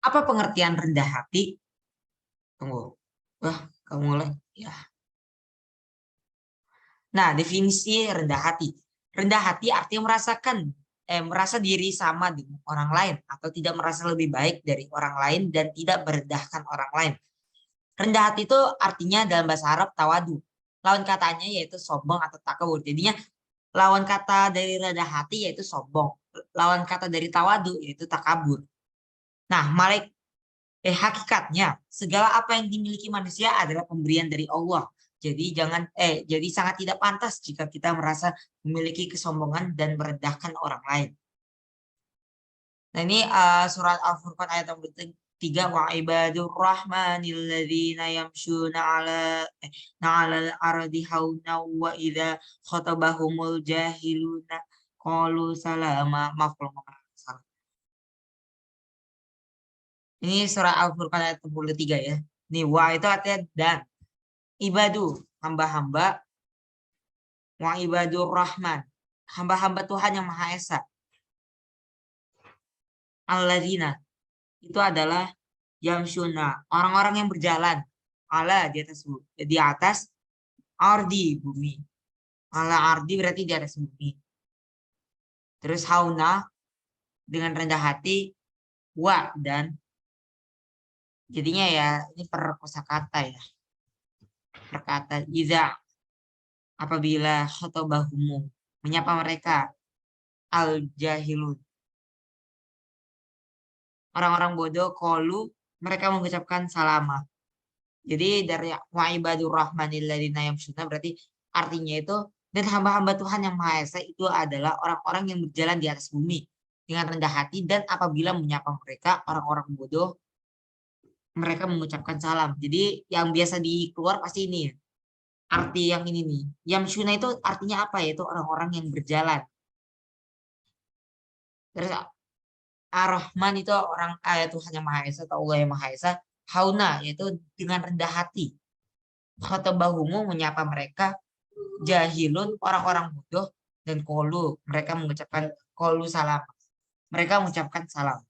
Apa pengertian rendah hati? Tunggu. Wah, kamu mulai. Ya. Nah, definisi rendah hati. Rendah hati artinya merasa diri sama dengan orang lain atau tidak merasa lebih baik dari orang lain dan tidak merendahkan orang lain. Rendah hati itu artinya dalam bahasa Arab tawadu. Lawan katanya yaitu sombong atau takabur. Jadinya lawan kata dari rendah hati yaitu sombong. Lawan kata dari tawadu yaitu takabur. Nah, hakikatnya segala apa yang dimiliki manusia adalah pemberian dari Allah. Jadi sangat tidak pantas jika kita merasa memiliki kesombongan dan merendahkan orang lain. Nah, ini surat Al-Furqan ayat 3, wa ibadur rahmanil ladzina yamshuna 'alal ardi hauna wa idza khatabahumul jahiluna qalu salama. Maaf kalau ngomong salah. Ini surah Al-Furqan ayat 3 ya. Nih, wa itu artinya dan. Ibadu, hamba-hamba. Wa ibadur rahman, hamba-hamba Tuhan yang Maha Esa. Alladzina, itu adalah yamsuna, orang-orang yang berjalan. Ala, di atas ardi, bumi. Ala ardi berarti di atas bumi. Terus hauna, dengan rendah hati. Wa, dan jadinya ya ini per kosakata ya. Perkata iza, apabila khotobahumu, menyapa mereka al jahilun, orang-orang bodoh, kolu, mereka mengucapkan salama. Jadi dari wa ibadur rahmanil ladzina yamshuna berarti artinya itu dan hamba-hamba Tuhan yang Maha Esa itu adalah orang-orang yang berjalan di atas bumi dengan rendah hati dan apabila menyapa mereka orang-orang bodoh mereka mengucapkan salam. Jadi yang biasa dikeluar pasti ini arti yang ini nih. Yamshuna itu artinya apa ya? Itu orang-orang yang berjalan. Terus Ar-Rahman itu orang Tuhan yang Maha Esa atau Allah yang Maha Esa. Hauna yaitu dengan rendah hati. Khotobahumu menyapa mereka jahilun orang-orang bodoh dan kolu mereka mengucapkan kolu salam. Mereka mengucapkan salam.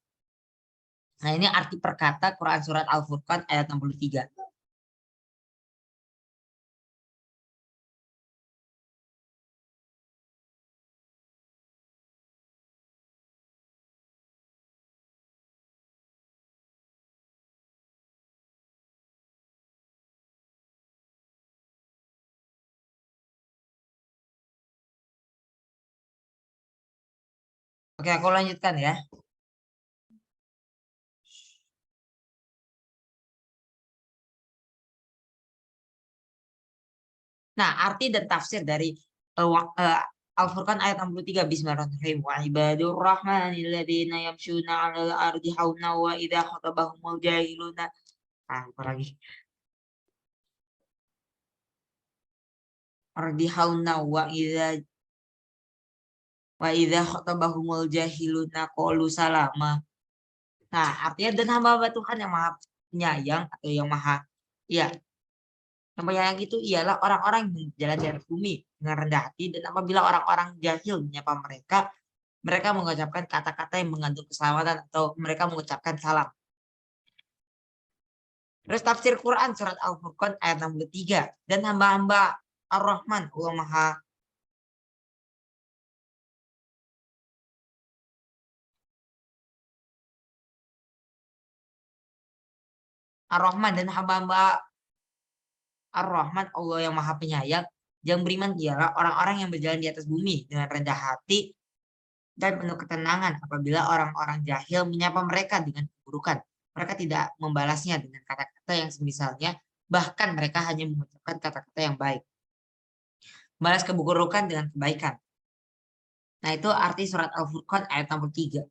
Nah, ini arti perkata Quran surat Al-Furqan ayat 63. Oke, aku lanjutkan ya. Nah, arti dan tafsir dari Al-Furqan ayat 63. Bismillahirrahmanirrahim. Wa ibadur rahmanil ladzina yamshuna 'alal ardi hauna wa idza khatabahumul jahiluna. Apa lagi? Ardi hauna wa idza khatabahumul jahiluna qalu salama. Nah, artinya dan hamba-hamba Tuhan yang Maha Penyayang atau yang Maha ya, yang penyayang itu ialah orang-orang yang berjalan di atas bumi dengan rendah hati dan apabila orang-orang jahil menyapa mereka, mereka mengucapkan kata-kata yang mengandung keselamatan atau mereka mengucapkan salam. Terus tafsir Quran surat Al-Furqan ayat 63 dan hamba-hamba Ar-Rahman Allah Maha Ar-Rahman dan hamba-hamba Ar-Rahman Allah yang Maha Penyayang yang beriman ialah orang-orang yang berjalan di atas bumi dengan rendah hati dan penuh ketenangan apabila orang-orang jahil menyapa mereka dengan keburukan. Mereka tidak membalasnya dengan kata-kata yang semisalnya, bahkan mereka hanya mengucapkan kata-kata yang baik. Balas keburukan dengan kebaikan. Nah, itu arti surat Al-Furqan ayat 63.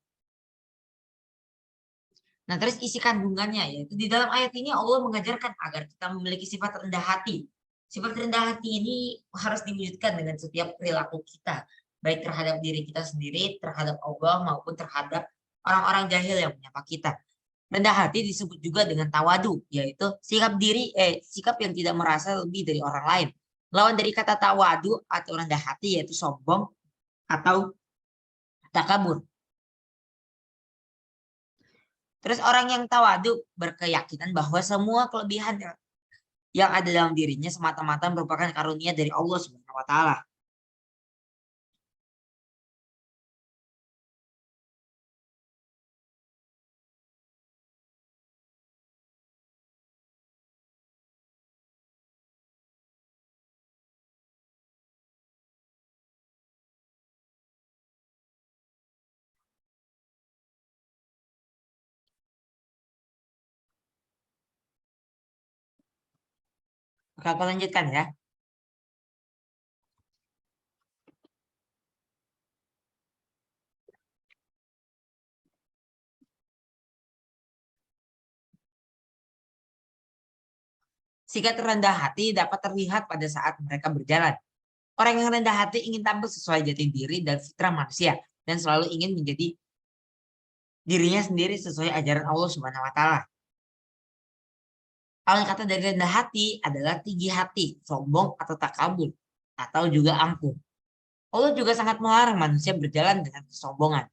Nah, terus isi kandungannya yaitu di dalam ayat ini Allah mengajarkan agar kita memiliki sifat rendah hati. Sifat rendah hati ini harus diwujudkan dengan setiap perilaku kita, baik terhadap diri kita sendiri, terhadap Allah maupun terhadap orang-orang jahil yang menyapa kita. Rendah hati disebut juga dengan tawadu, yaitu sikap yang tidak merasa lebih dari orang lain. Lawan dari kata tawadu atau rendah hati yaitu sombong atau takabur. Terus orang yang tawadu berkeyakinan bahwa semua kelebihan yang ada dalam dirinya semata-mata merupakan karunia dari Allah Subhanahu wa taala. Oke, aku lanjutkan ya. Sikap rendah hati dapat terlihat pada saat mereka berjalan. Orang yang rendah hati ingin tampil sesuai jati diri dan fitrah manusia dan selalu ingin menjadi dirinya sendiri sesuai ajaran Allah Subhanahu wa taala. Awal kata dari rendah hati adalah tinggi hati, sombong atau takabur, atau juga angkuh. Allah juga sangat melarang manusia berjalan dengan kesombongan.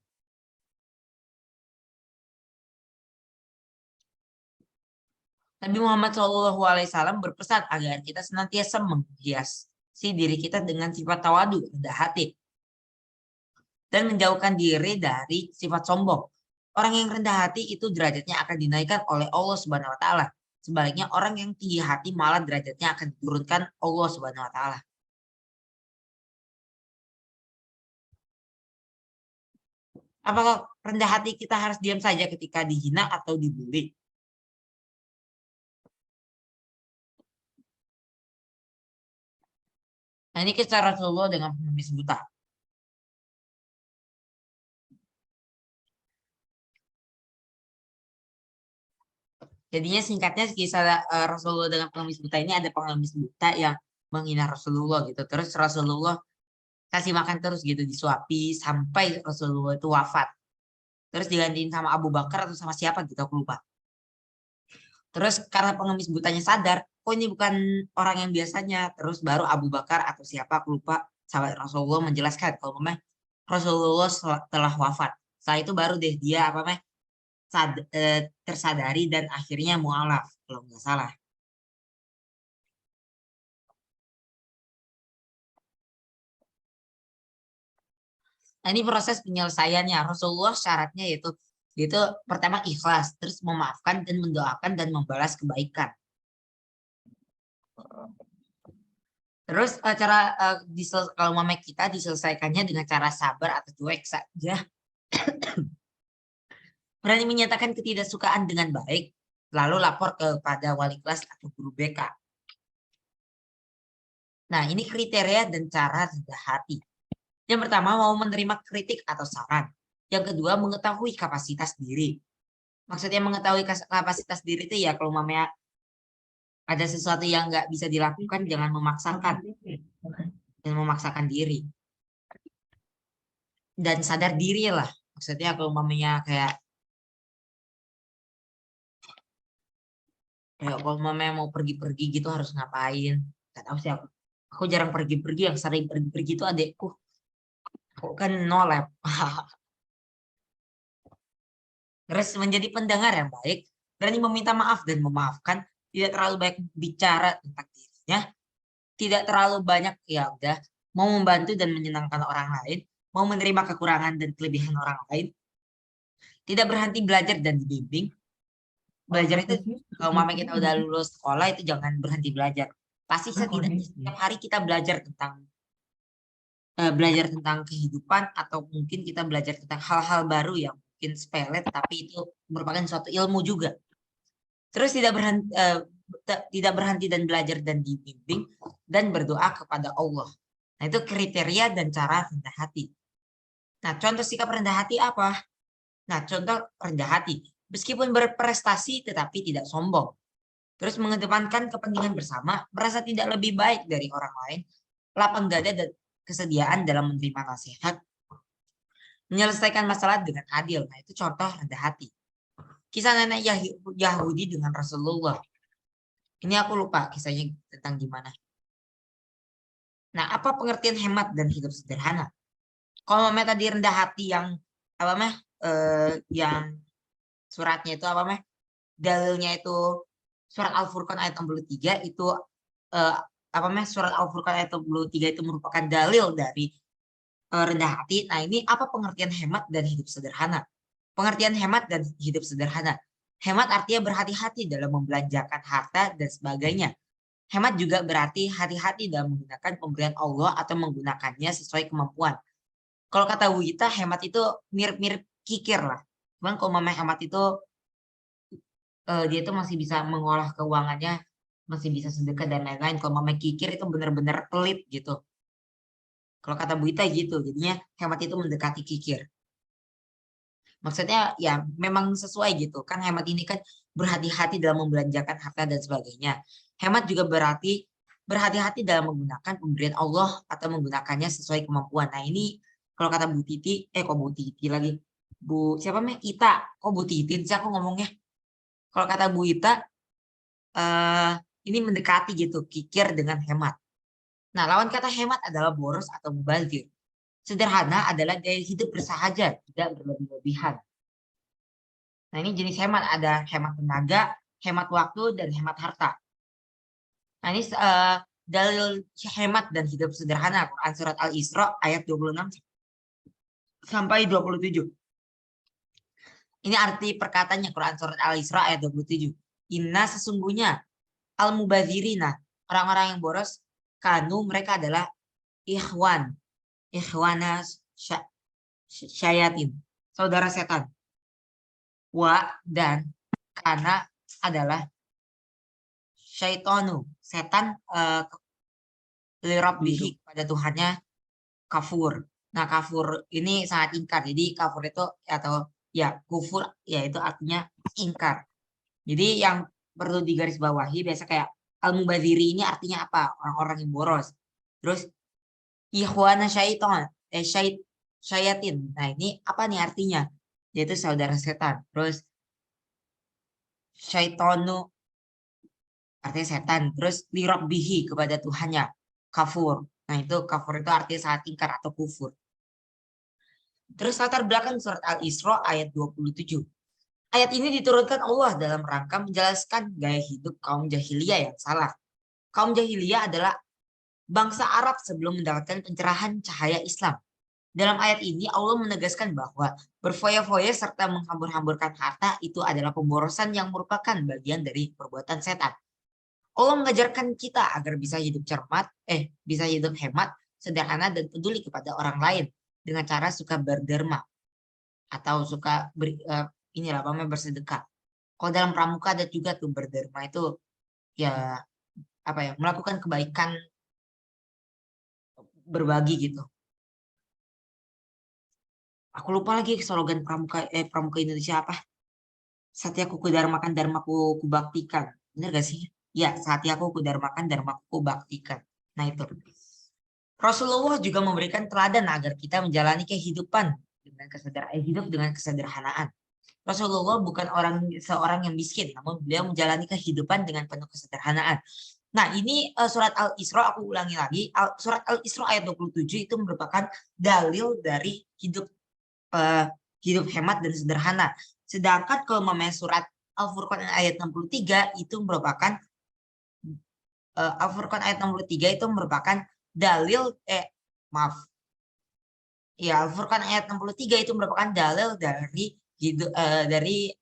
Nabi Muhammad SAW berpesan agar kita senantiasa menghiasi diri kita dengan sifat tawadu, rendah hati, dan menjauhkan diri dari sifat sombong. Orang yang rendah hati itu derajatnya akan dinaikkan oleh Allah Subhanahu wa taala. Sebaliknya orang yang tinggi hati malah derajatnya akan diturunkan Allah Subhanahu wa taala. Apakah rendah hati kita harus diam saja ketika dihina atau dibully? Nah, ini kisah Rasulullah dengan pengemis buta. Jadinya singkatnya kisah Rasulullah dengan pengemis buta ini ada pengemis buta yang menghina Rasulullah gitu. Terus Rasulullah kasih makan terus gitu, disuapi sampai Rasulullah itu wafat. Terus digantiin sama Abu Bakar atau sama siapa gitu, aku lupa. Terus karena pengemis butanya sadar, oh ini bukan orang yang biasanya. Terus baru Abu Bakar atau siapa, aku lupa, sahabat Rasulullah menjelaskan kalau memang Rasulullah telah wafat. Setelah itu baru deh dia apa mah tersadari dan akhirnya mualaf kalau nggak salah. Nah, ini proses penyelesaiannya. Rasulullah syaratnya yaitu pertama ikhlas, terus memaafkan dan mendoakan dan membalas kebaikan. Terus cara kalau mama kita diselesaikannya dengan cara sabar atau cuek saja. Berani menyatakan ketidaksukaan dengan baik, lalu lapor kepada wali kelas atau guru BK. Nah, ini kriteria dan cara rendah hati. Yang pertama, mau menerima kritik atau saran. Yang kedua, mengetahui kapasitas diri. Maksudnya mengetahui kapasitas diri itu ya kalau mamanya ada sesuatu yang nggak bisa dilakukan, jangan memaksakan dan memaksakan diri. Dan sadar diri lah. Maksudnya kalau mamanya kayak kalau mamanya mau pergi-pergi gitu harus ngapain. Gak tahu sih aku. Aku jarang pergi-pergi, yang sering pergi-pergi itu adekku. Aku kan no lab. Terus menjadi pendengar yang baik, berani meminta maaf dan memaafkan, tidak terlalu banyak bicara tentang dirinya, tidak terlalu banyak ya udah mau membantu dan menyenangkan orang lain, mau menerima kekurangan dan kelebihan orang lain, tidak berhenti belajar dan dibimbing. Belajar itu kalau mama kita udah lulus sekolah itu jangan berhenti belajar. Pasti setidaknya setiap hari kita belajar tentang kehidupan atau mungkin kita belajar tentang hal-hal baru yang mungkin sepele tapi itu merupakan suatu ilmu juga. Terus tidak berhenti dan belajar dan dibimbing dan berdoa kepada Allah. Nah, itu kriteria dan cara rendah hati. Nah, contoh sikap rendah hati apa? Nah, contoh rendah hati. Meskipun berprestasi tetapi tidak sombong. Terus mengedepankan kepentingan bersama, merasa tidak lebih baik dari orang lain, lapang dada dan kesediaan dalam menerima nasihat, menyelesaikan masalah dengan adil. Nah, itu contoh rendah hati. Kisah nenek Yahudi dengan Rasulullah. Ini aku lupa kisahnya tentang gimana. Nah, apa pengertian hemat dan hidup sederhana? Kalau tadi rendah hati yang apa mah yang suratnya itu apa meh? Dalilnya itu surat Al-Furqan ayat 63 itu apa meh? Surat Al-Furqan ayat 63 itu merupakan dalil dari rendah hati. Nah, ini apa pengertian hemat dan hidup sederhana? Pengertian hemat dan hidup sederhana. Hemat artinya berhati-hati dalam membelanjakan harta dan sebagainya. Hemat juga berarti hati-hati dalam menggunakan pemberian Allah atau menggunakannya sesuai kemampuan. Kalau kata Wita, hemat itu mirip-mirip kikir lah. Cuman kalau mama hemat itu dia itu masih bisa mengolah keuangannya, masih bisa sedekah dan lain-lain. Kalau mama kikir itu benar-benar pelit gitu. Kalau kata Bu Ita gitu, jadinya hemat itu mendekati kikir. Maksudnya ya memang sesuai gitu kan, hemat ini kan berhati-hati dalam membelanjakan harta dan sebagainya. Hemat juga berarti berhati-hati dalam menggunakan pemberian Allah atau menggunakannya sesuai kemampuan. Nah ini kalau kata Bu Titi, kok Bu Titi lagi, Bu siapa meh Ita, kok Bu Titin sih aku ngomongnya. Kalau kata Bu Ita, eh, ini mendekati gitu, kikir dengan hemat. Nah lawan kata hemat adalah boros atau mubazir. Sederhana adalah gaya hidup bersahaja, tidak berlebih-lebihan. Nah, ini jenis hemat. Ada hemat tenaga, hemat waktu, dan hemat harta. Nah, ini dalil hemat dan hidup sederhana. Quran Surat Al-Isra ayat 26 sampai 27. Ini arti perkataannya Quran Surat Al-Isra ayat 27. Inna sesungguhnya al-mubadzirina, orang-orang yang boros, kanu mereka adalah ikhwan, ikhwana syayatin, saudara setan. Wa dan karena adalah syaitonu, setan lirabbihi pada Tuhannya kafur. Nah, kafur ini sangat ingkar. Jadi kafur itu atau ya kufur yaitu artinya ingkar. Jadi yang perlu digarisbawahi biasa kayak al-mubadziri ini artinya apa? Orang-orang yang boros. Terus ikhwana syaiton, syayatin. Nah, ini apa nih artinya? Yaitu saudara setan. Terus syaitonu artinya setan. Terus lirabbihi kepada Tuhannya kafur. Nah, itu kafur itu artinya sangat ingkar atau kufur. Terus latar belakang surat Al-Isra ayat 27. Ayat ini diturunkan Allah dalam rangka menjelaskan gaya hidup kaum jahiliyah yang salah. Kaum jahiliyah adalah bangsa Arab sebelum mendapatkan pencerahan cahaya Islam. Dalam ayat ini Allah menegaskan bahwa berfoya-foya serta menghambur-hamburkan harta itu adalah pemborosan yang merupakan bagian dari perbuatan setan. Allah mengajarkan kita agar bisa hidup cermat, bisa hidup hemat, sederhana dan peduli kepada orang lain dengan cara suka berderma atau suka inilah apa namanya bersedekah. Kalau dalam pramuka ada juga tuh berderma itu ya apa ya melakukan kebaikan berbagi gitu. Aku lupa lagi slogan pramuka Indonesia apa? Satyaku kudarmakan dharmaku kubaktikan. Bener gak sih? Ya, satyaku kudarmakan dharmaku kubaktikan. Nah itu. Rasulullah juga memberikan teladan agar kita menjalani kehidupan dengan hidup dengan kesederhanaan. Rasulullah bukan seorang yang miskin, namun beliau menjalani kehidupan dengan penuh kesederhanaan. Nah, ini surat Al-Isra aku ulangi lagi. Surat Al-Isra ayat 27 itu merupakan dalil dari hidup hemat dan sederhana. Sedangkan kalau memang surat Al-Furqan ayat 63 itu merupakan Al-Furqan ayat 63 itu merupakan dalil maaf. Ya, Al-Furqan ayat 63 itu merupakan dalil dari hidup dari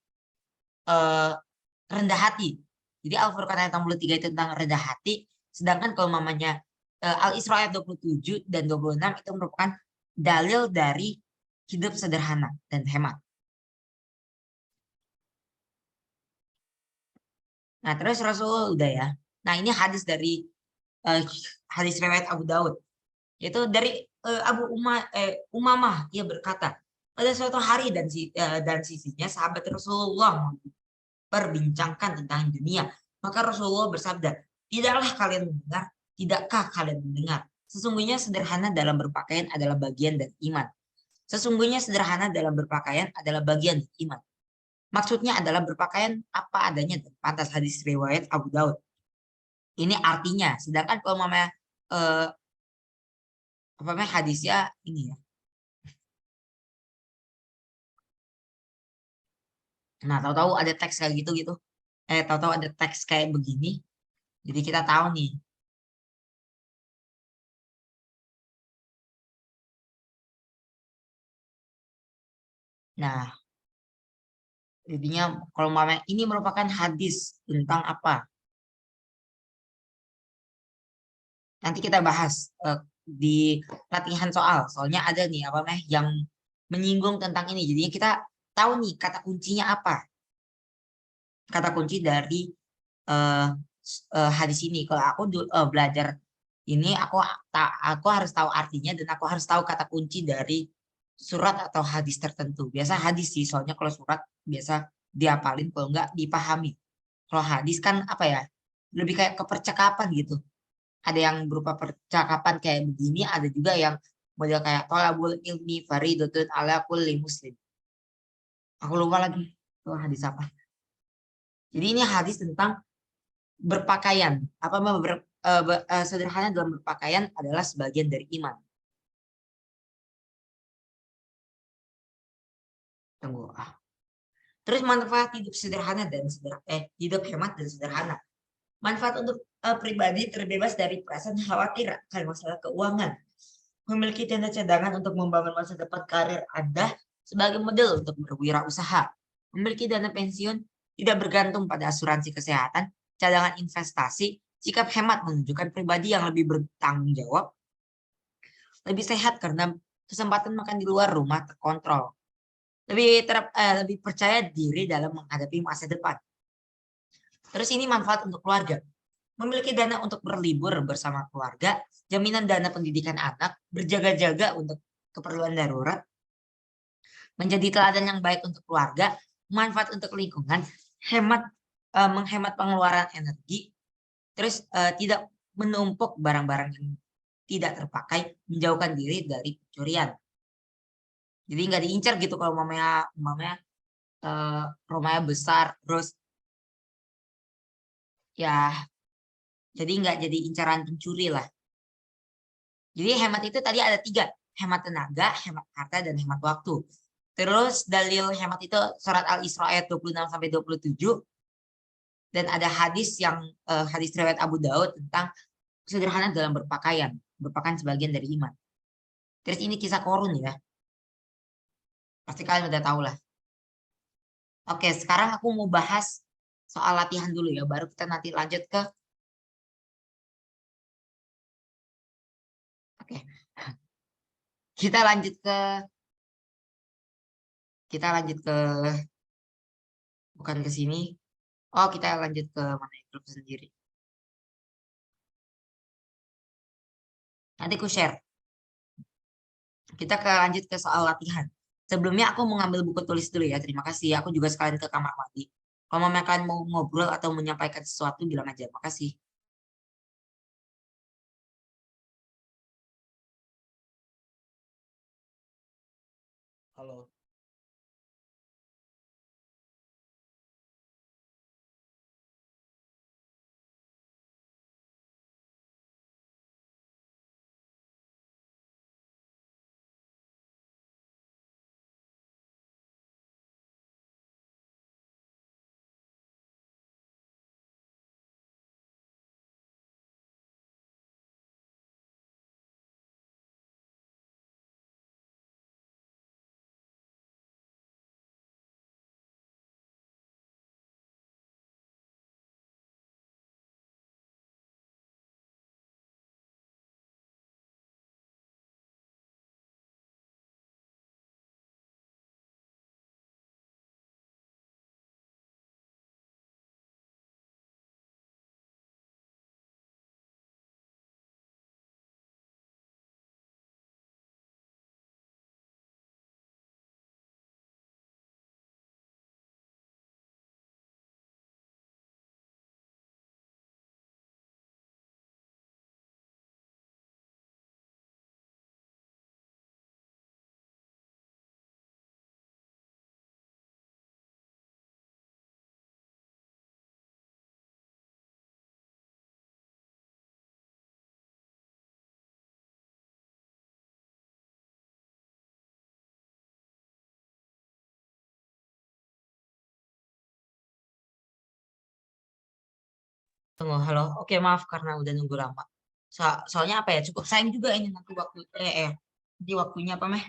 rendah hati. Jadi Al-Furqan ayat 63 itu tentang rendah hati, sedangkan kalau mamanya Al-Isra ayat 27 dan 26 itu merupakan dalil dari hidup sederhana dan hemat. Nah, terus Rasul udah ya. Nah, ini hadis dari hadis riwayat Abu Daud. Yaitu dari Umamah, ia berkata, pada suatu hari dan sisinya sahabat Rasulullah memperbincangkan tentang dunia. Maka Rasulullah bersabda, tidaklah kalian mendengar, tidakkah kalian mendengar? Sesungguhnya sederhana dalam berpakaian adalah bagian dari iman. Sesungguhnya sederhana dalam berpakaian adalah bagian dari iman. Maksudnya adalah berpakaian apa adanya dan pantas, hadis riwayat Abu Daud. Ini artinya, sedangkan kalau mamanya apa namanya hadisnya ini ya. Nah, tahu-tahu ada teks kayak gitu gitu. Tahu-tahu ada teks kayak begini. Jadi kita tahu nih. Nah, jadinya kalau umpamanya ini merupakan hadis tentang apa? Nanti kita bahas di latihan soal. Soalnya ada nih apa namanya yang menyinggung tentang ini. Jadinya kita tahu nih kata kuncinya apa. Kata kunci dari eh, hadis ini. Kalau aku belajar ini aku harus tahu artinya dan aku harus tahu kata kunci dari surat atau hadis tertentu. Biasa hadis sih, soalnya kalau surat biasa diapalin, kalau enggak dipahami. Kalau hadis kan apa ya? Lebih kayak kepercakapan gitu. Ada yang berupa percakapan kayak begini, ada juga yang model kayak tolabul ilmi faridatun ala kulli muslim. Aku lupa lagi itu hadis apa. Jadi ini hadis tentang berpakaian. Apa sederhana dalam berpakaian adalah sebagian dari iman. Tunggu. Terus manfaat hidup sederhana dan hidup hemat dan sederhana. Manfaat untuk pribadi terbebas dari perasaan khawatir akan masalah keuangan. Memiliki dana cadangan untuk membangun masa depan karir Anda sebagai model untuk berwirausaha. Memiliki dana pensiun tidak bergantung pada asuransi kesehatan, cadangan investasi, sikap hemat menunjukkan pribadi yang lebih bertanggung jawab, lebih sehat karena kesempatan makan di luar rumah terkontrol, lebih percaya diri dalam menghadapi masa depan. Terus ini manfaat untuk keluarga. Memiliki dana untuk berlibur bersama keluarga, jaminan dana pendidikan anak, berjaga-jaga untuk keperluan darurat, menjadi teladan yang baik untuk keluarga, manfaat untuk lingkungan, menghemat pengeluaran energi, terus tidak menumpuk barang-barang yang tidak terpakai, menjauhkan diri dari pencurian. Jadi nggak diincar gitu kalau mamanya rumahnya besar, terus ya jadi nggak jadi incaran pencuri lah. Jadi hemat itu tadi ada tiga, hemat tenaga, hemat harta, dan hemat waktu. Terus dalil hemat itu surat Al-Isra ayat 26 sampai 27, dan ada hadis riwayat Abu Daud tentang sederhana dalam berpakaian, merupakan sebagian dari iman. Terus ini kisah korun ya, pasti kalian udah tahu lah. Oke, sekarang aku mau bahas soal latihan dulu ya, baru kita nanti lanjut ke, oke, kita lanjut ke, kita lanjut ke, bukan ke sini. Oh, kita lanjut ke mana ya, grup sendiri. Nanti aku share. Kita lanjut ke soal latihan. Sebelumnya aku mau ngambil buku tulis dulu ya. Terima kasih. Aku juga sekalian ke kamar mandi. Kalau kalian mau ngobrol atau menyampaikan sesuatu, bilang aja. Makasih. Halo. Tunggu, halo. Oke, maaf karena udah nunggu lama. Soalnya apa ya? Cukup sayang juga ini nanti waktu di waktunya apa meh?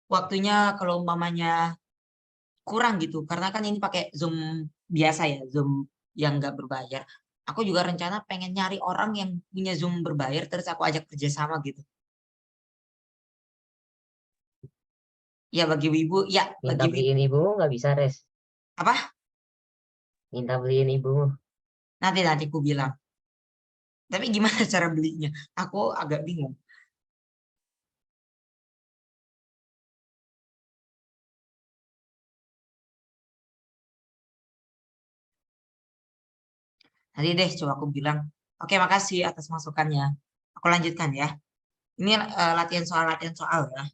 Waktunya kalau umpamanya kurang gitu, karena kan ini pakai Zoom biasa ya, Zoom yang nggak berbayar. Aku juga rencana pengen nyari orang yang punya Zoom berbayar, terus aku ajak kerjasama gitu. Ya bagi wibu, ya Minta bagi wibu. beliin ibumu nggak bisa, Res. Apa? Minta beliin ibumu. Nanti aku bilang. Tapi gimana cara belinya? Aku agak bingung. Nanti deh coba aku bilang. Oke, makasih atas masukannya. Aku lanjutkan ya. Ini latihan soal ya.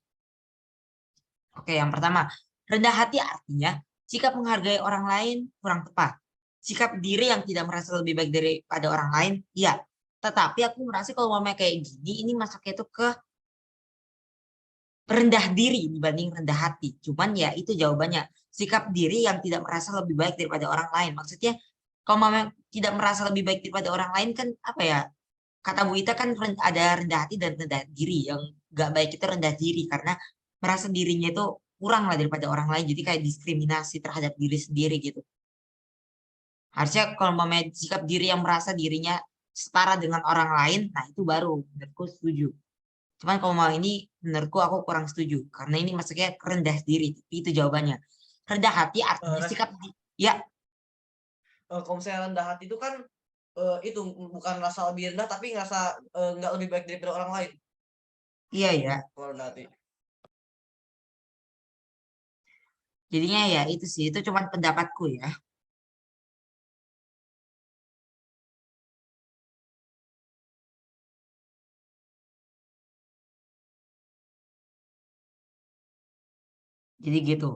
Oke, yang pertama, rendah hati artinya sikap menghargai orang lain kurang tepat. Sikap diri yang tidak merasa lebih baik daripada orang lain, iya. Tetapi aku merasa kalau mau kayak gini, ini masuknya itu ke rendah diri dibanding rendah hati. Cuman ya itu jawabannya. Sikap diri yang tidak merasa lebih baik daripada orang lain. Maksudnya, kalau memang tidak merasa lebih baik daripada orang lain kan apa ya? Kata Bu Ita kan ada rendah hati dan rendah diri. Yang gak baik itu rendah diri karena merasa dirinya itu kurang lah daripada orang lain. Jadi kayak diskriminasi terhadap diri sendiri gitu. Harusnya kalau mau sikap diri yang merasa dirinya setara dengan orang lain, nah itu baru menurutku setuju. Cuman kalau mau ini menurutku aku kurang setuju karena ini masuknya rendah diri. Tapi itu jawabannya. Rendah hati artinya Res, sikap ya, kalau misalnya rendah hati itu kan itu bukan rasa lebih rendah tapi ngerasa nggak lebih baik daripada orang lain iya ya. kalau rendah hati. Jadinya ya itu sih, itu cuman pendapatku ya. Jadi gitu.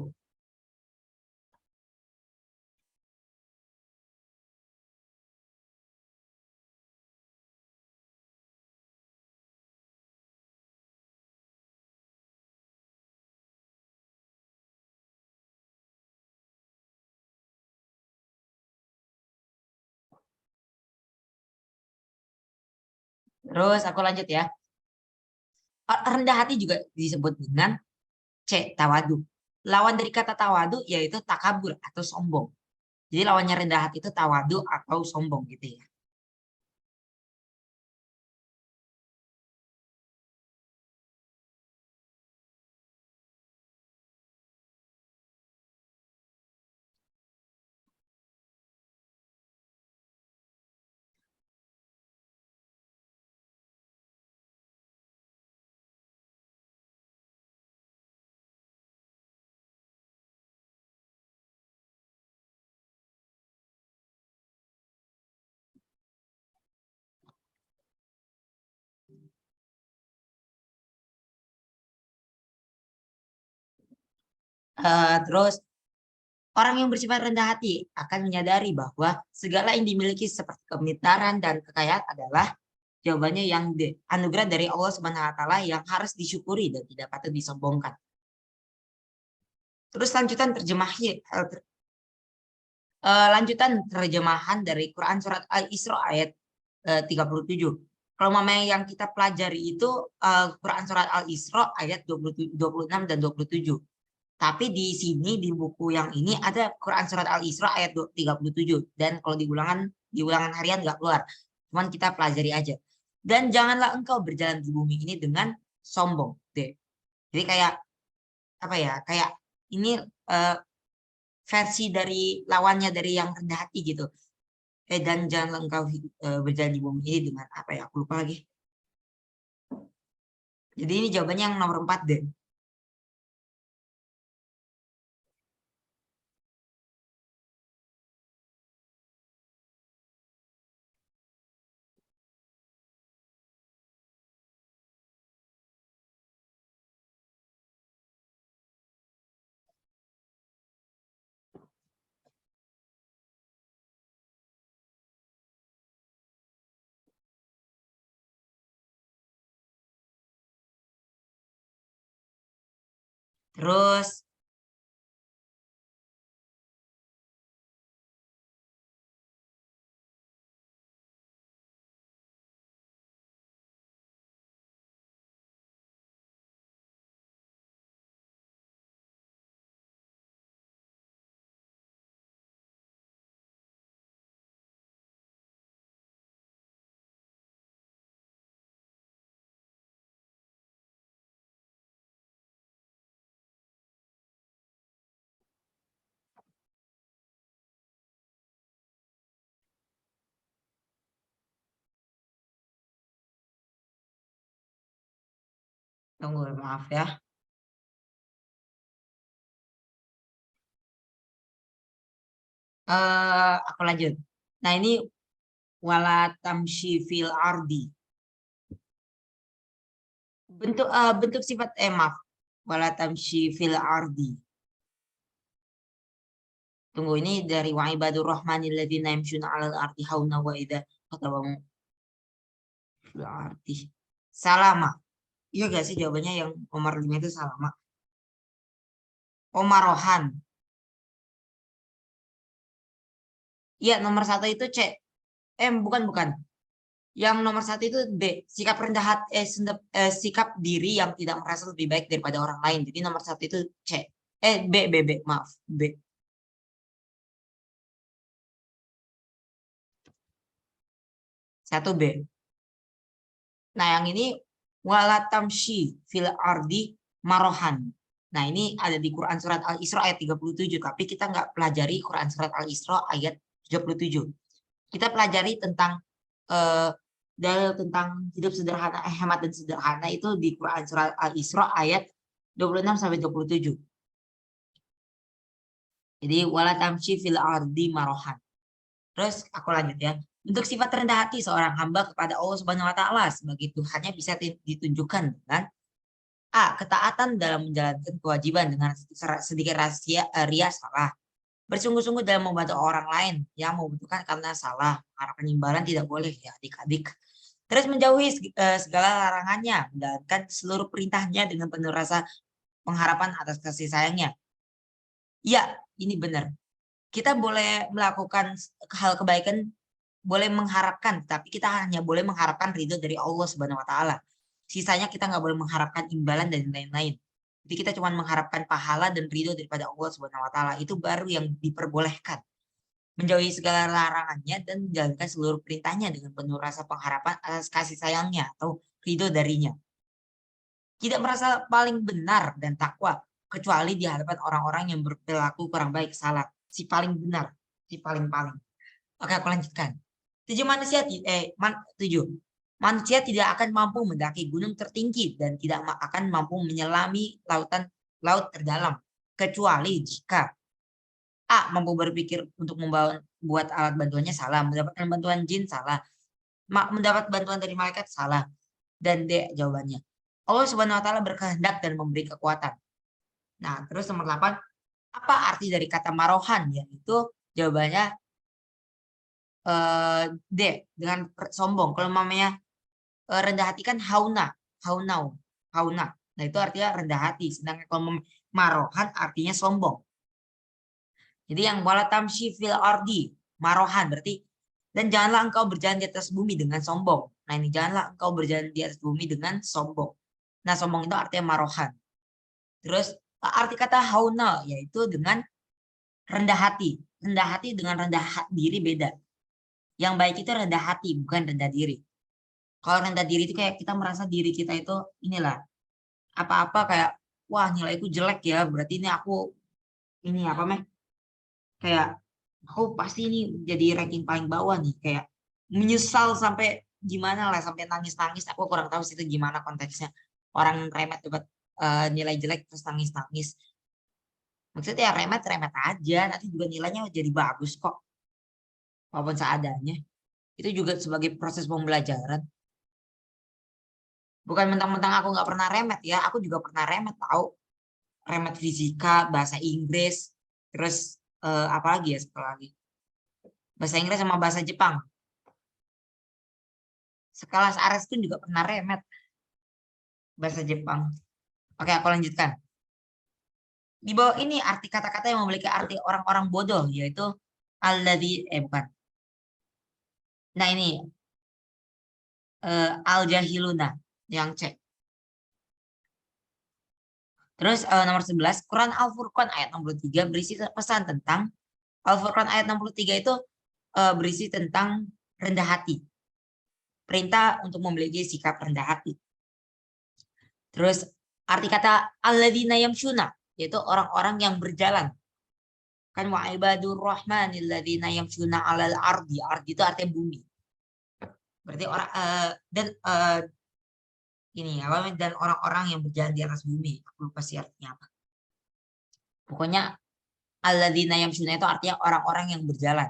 Terus aku lanjut ya. Rendah hati juga disebut dengan tawadu. Lawan dari kata tawadu yaitu takabur atau sombong. Jadi lawannya rendah hati itu tawadu atau sombong gitu ya. Terus orang yang bersifat rendah hati akan menyadari bahwa segala yang dimiliki seperti kepintaran dan kekayaan adalah jawabannya yang anugerah dari Allah Subhanahu wa taala yang harus disyukuri dan tidak patut disombongkan. Terus lanjutan terjemahan dari Quran surat Al-Isra ayat 37. Kalau mamanya yang kita pelajari itu Quran surat Al-Isra ayat 26 dan 27. Tapi di sini di buku yang ini ada Quran surat Al-Isra ayat 37 dan kalau di ulangan harian nggak keluar. Cuman kita pelajari aja. Dan janganlah engkau berjalan di bumi ini dengan sombong, deh. Jadi kayak apa ya? Kayak ini eh, versi dari lawannya dari yang rendah hati gitu. Dan janganlah engkau berjalan di bumi ini dengan apa ya? Aku lupa lagi. Jadi ini jawabannya yang nomor 4 deh. Terus Tunggu, maaf ya. Aku lanjut. Nah, ini wala tamshi fil ardi. Bentuk sifat maaf. Wala tamshi fil ardi. Tunggu, ini dari wa ibadur rahmanil ladzina yamshuna 'alal ardi hauna wa idza khatabamu fil ardi. Salama. Iya gak sih jawabannya yang nomor 5 itu salama? Omarohan. Iya, nomor 1 itu C. Bukan. Yang nomor 1 itu B. Sikap rendah hati, sikap diri yang tidak merasa lebih baik daripada orang lain. Jadi nomor 1 itu C. B. Maaf. B. Satu B. Nah, yang ini walatamshi fil ardi marohan. Nah, ini ada di Quran surat Al-Isra ayat 37, tapi kita nggak pelajari Quran surat Al-Isra ayat 37. Kita pelajari tentang dalil tentang hidup sederhana, hemat dan sederhana itu di Quran surat Al-Isra ayat 26 sampai 27. Jadi walatamshi fil ardi marohan. Terus aku lanjut ya. Untuk sifat rendah hati seorang hamba kepada Allah Subhanahu wa taala sebagai Tuhannya bisa ditunjukkan dengan A. Ketaatan dalam menjalankan kewajiban dengan sedikit ria salah. Bersungguh-sungguh dalam membantu orang lain yang membutuhkan karena salah. Harapan imbalan tidak boleh ya adik-adik. Terus menjauhi segala larangannya, menjalankan seluruh perintahnya dengan penuh rasa pengharapan atas kasih sayangnya. Ya, ini benar. Kita boleh melakukan hal kebaikan, boleh mengharapkan, tapi kita hanya boleh mengharapkan ridho dari Allah Subhanahu wa taala. Sisanya kita nggak boleh mengharapkan imbalan dan lain-lain. Jadi kita cuma mengharapkan pahala dan ridho daripada Allah Subhanahu wa taala. Itu baru yang diperbolehkan. Menjauhi segala larangannya dan menjalankan seluruh perintahnya dengan penuh rasa pengharapan atas kasih sayangnya atau ridho darinya. Tidak merasa paling benar dan takwa kecuali di hadapan orang-orang yang berperilaku kurang baik, salah. Si paling benar, si paling-paling. Oke, aku lanjutkan. 7 manusia tidak akan mampu mendaki gunung tertinggi dan tidak akan mampu menyelami laut terdalam kecuali jika A. mampu berpikir untuk membuat alat bantuannya salah, mendapatkan bantuan jin salah, mendapat bantuan dari malaikat salah, dan D. jawabannya Allah Subhanahu wa taala berkehendak dan memberi kekuatan. Nah, terus nomor 8, apa arti dari kata marohan? Yaitu jawabannya D, dengan sombong. Kalau mamanya rendah hati kan hauna. Nah, itu artinya rendah hati. Sedangkan kalau marohan artinya sombong. Jadi yang wala tamshi fil ardi, marohan berarti dan janganlah engkau berjalan di atas bumi dengan sombong. Nah, ini janganlah engkau berjalan di atas bumi dengan sombong. Nah, sombong itu artinya marohan. Terus arti kata hauna yaitu dengan rendah hati. Rendah hati dengan rendah diri beda. Yang baik itu rendah hati, bukan rendah diri. Kalau rendah diri itu kayak kita merasa diri kita itu inilah apa-apa kayak wah nilaiku jelek ya, berarti ini aku ini apa meh kayak aku pasti ini jadi ranking paling bawah nih, kayak menyesal sampai gimana lah, sampai nangis-nangis. Aku kurang tahu sih itu gimana konteksnya. Orang remet dapat nilai jelek terus nangis-nangis. Maksudnya ya remet-remet aja, nanti juga nilainya jadi bagus kok. Walaupun seadanya. Itu juga sebagai proses pembelajaran. Bukan mentang-mentang aku nggak pernah remet ya, aku juga pernah remet tahu. Remet fisika, bahasa Inggris, terus apa lagi ya setelah lagi? Bahasa Inggris sama bahasa Jepang. Sekelas Ares pun juga pernah remet bahasa Jepang. Oke, aku lanjutkan. Di bawah ini arti kata-kata yang memiliki arti orang-orang bodoh, yaitu alladzi bukan. Nah, ini al-jahiluna yang C. Terus nomor 11, Quran Al-Furqan ayat 63 berisi pesan tentang Al-Furqan ayat 63 itu berisi tentang rendah hati. Perintah untuk memiliki sikap rendah hati. Terus arti kata alladzina yamshuna yaitu orang-orang yang berjalan. Kan wa ibadur rahmanil ladzina yamshuna 'alal ardi. Ardi itu artinya bumi. Berarti orang ini apa dan orang-orang yang berjalan di atas bumi. Aku lupa sih artinya apa. Pokoknya alladzina yamshuna itu artinya orang-orang yang berjalan.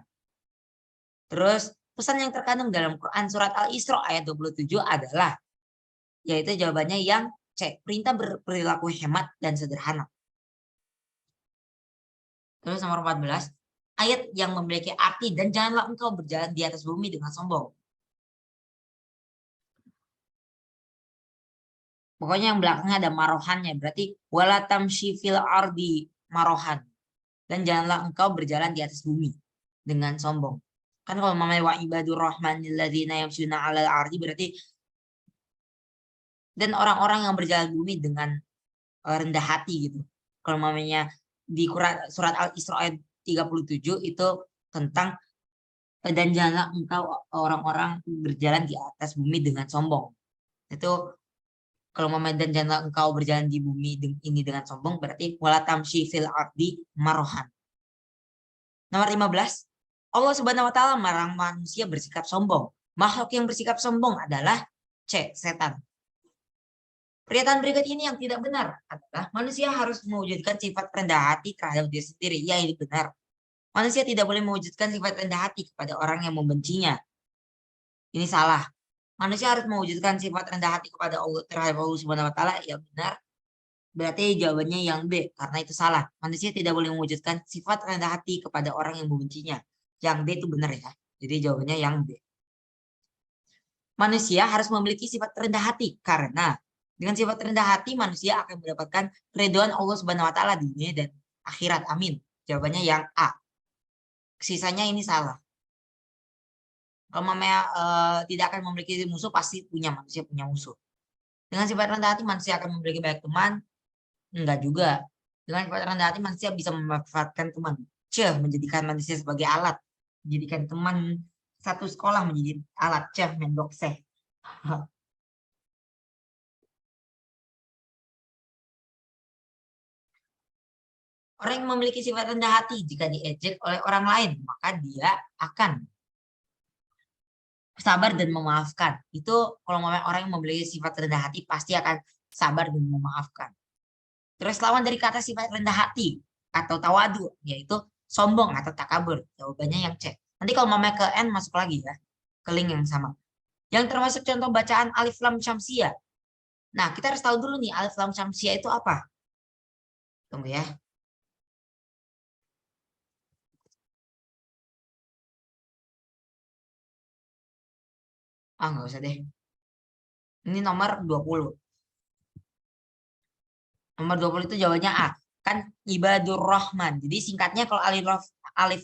Terus pesan yang terkandung dalam Quran surat Al-Isra ayat 27 adalah yaitu jawabannya yang C, perintah berperilaku hemat dan sederhana. Terus nomor 14, ayat yang memiliki arti dan janganlah engkau berjalan di atas bumi dengan sombong. Pokoknya yang belakangnya ada marohannya, berarti wala tamshi fil ardi marohan. Dan janganlah engkau berjalan di atas bumi dengan sombong. Kan kalau mamanya wa ibadur rahmanil ladzina yamshuna 'alal ardi berarti dan orang-orang yang berjalan bumi dengan rendah hati gitu. Kalau mamanya di surat Al-Isra ayat 37 itu tentang dan janganlah engkau orang-orang berjalan di atas bumi dengan sombong. Itu kalau mamanya dan janganlah engkau berjalan di bumi ini dengan sombong berarti wala tamshi fil ardi marohan. Nomor 15, Allah Subhanahu wa taala melarang manusia bersikap sombong. Makhluk yang bersikap sombong adalah C, setan. Pernyataan berikut ini yang tidak benar adalah manusia harus mewujudkan sifat rendah hati terhadap diri sendiri. Ya, ini benar. Manusia tidak boleh mewujudkan sifat rendah hati kepada orang yang membencinya. Ini salah. Manusia harus mewujudkan sifat rendah hati kepada Allah terhadap Allah Subhanahu wa taala. Ya benar. Berarti jawabannya yang B karena itu salah. Manusia tidak boleh mewujudkan sifat rendah hati kepada orang yang membencinya. Yang B itu benar ya. Jadi jawabannya yang B. Manusia harus memiliki sifat rendah hati karena dengan sifat rendah hati manusia akan mendapatkan keridhaan Allah Subhanahu wa taala di dunia dan akhirat. Amin. Jawabannya yang A. Sisanya ini salah. Kalau mamanya tidak akan memiliki musuh pasti manusia punya musuh. Dengan sifat rendah hati manusia akan memiliki banyak teman. Enggak juga. Dengan sifat rendah hati manusia bisa memanfaatkan teman. Menjadikan manusia sebagai alat. Menjadikan teman satu sekolah menjadi alat. Mendokseh. Orang yang memiliki sifat rendah hati jika diejek oleh orang lain, maka dia akan sabar dan memaafkan. Itu kalau orang yang memiliki sifat rendah hati pasti akan sabar dan memaafkan. Terus lawan dari kata sifat rendah hati atau tawadu yaitu sombong atau takabur. Jawabannya yang C. Nanti kalau mamanya ke N masuk lagi ya. Ke link yang sama. Yang termasuk contoh bacaan alif lam syamsiyah. Nah, kita harus tahu dulu nih alif lam syamsiyah itu apa. Tunggu ya. Nggak usah deh. Ini nomor 20. Nomor 20 itu jawabannya A. Kan ibadur rahman. Jadi singkatnya kalau alif